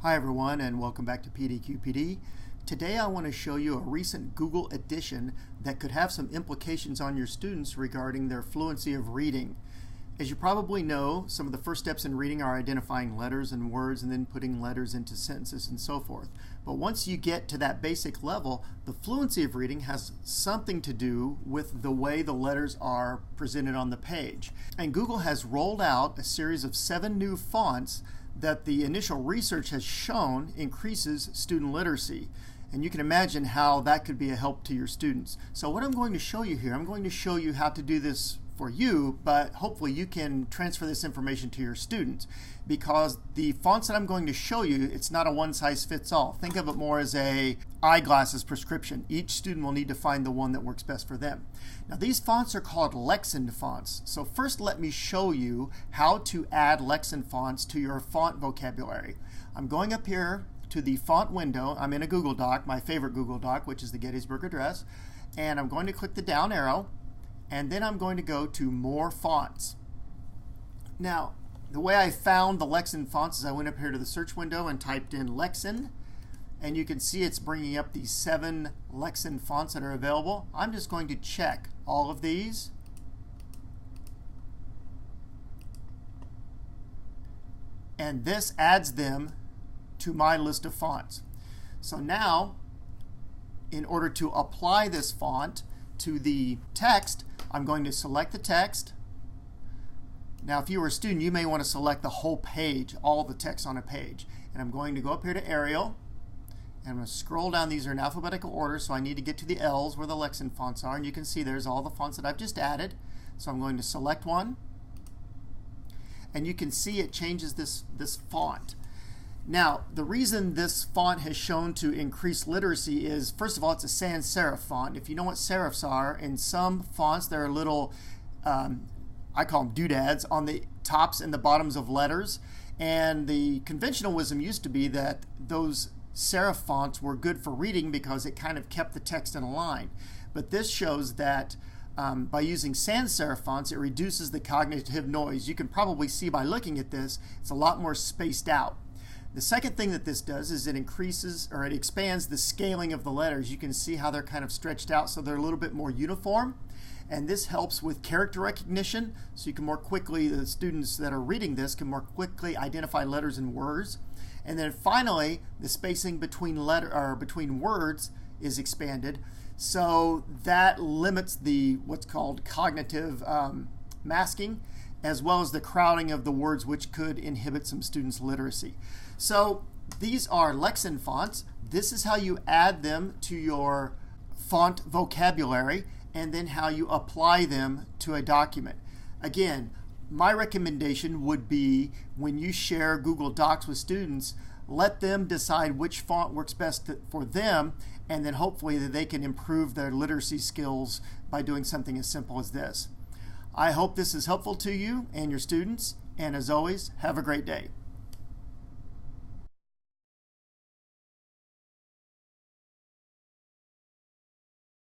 Hi everyone, and welcome back to PDQPD. Today I want to show you a recent Google addition that could have some implications on your students regarding their fluency of reading. As you probably know, some of the first steps in reading are identifying letters and words and then putting letters into sentences and so forth. But once you get to that basic level, the fluency of reading has something to do with the way the letters are presented on the page. And Google has rolled out a series of 7 new fonts that the initial research has shown increases student literacy. And you can imagine how that could be a help to your students. So what I'm going to show you here, I'm going to show you how to do this for you, but hopefully you can transfer this information to your students, because the fonts that I'm going to show you, it's not a one-size-fits-all. Think of it more as a eyeglasses prescription. Each student will need to find the one that works best for them. Now these fonts are called Lexend fonts. So first let me show you how to add Lexend fonts to your font vocabulary. I'm going up here to the font window. I'm in a Google Doc, my favorite Google Doc, which is the Gettysburg Address, and I'm going to click the down arrow, and then I'm going to go to More Fonts. Now, the way I found the Lexend fonts is I went up here to the search window and typed in Lexend, and you can see it's bringing up these 7 Lexend fonts that are available. I'm just going to check all of these. And this adds them to my list of fonts. So now, in order to apply this font to the text, I'm going to select the text. Now if you were a student, you may want to select the whole page, all the text on a page. And I'm going to go up here to Arial, and I'm going to scroll down. These are in alphabetical order, so I need to get to the L's where the Lexend fonts are, and you can see there's all the fonts that I've just added. So I'm going to select one, and you can see it changes this font. Now, the reason this font has shown to increase literacy is, first of all, it's a sans serif font. If you know what serifs are, in some fonts there are little, I call them doodads, on the tops and the bottoms of letters. And the conventional wisdom used to be that those serif fonts were good for reading because it kind of kept the text in a line. But this shows that by using sans serif fonts, it reduces the cognitive noise. You can probably see by looking at this, it's a lot more spaced out. The second thing that this does is it increases, or it expands the scaling of the letters. You can see how they're kind of stretched out so they're a little bit more uniform. And this helps with character recognition, so you can more quickly, the students that are reading this can more quickly identify letters and words. And then finally, the spacing between words is expanded, so that limits the what's called cognitive masking, as well as the crowding of the words, which could inhibit some students' literacy. So these are Lexend fonts. This is how you add them to your font vocabulary, and then how you apply them to a document. Again, my recommendation would be, when you share Google Docs with students, let them decide which font works best for them, and then hopefully that they can improve their literacy skills by doing something as simple as this. I hope this is helpful to you and your students, and as always, have a great day.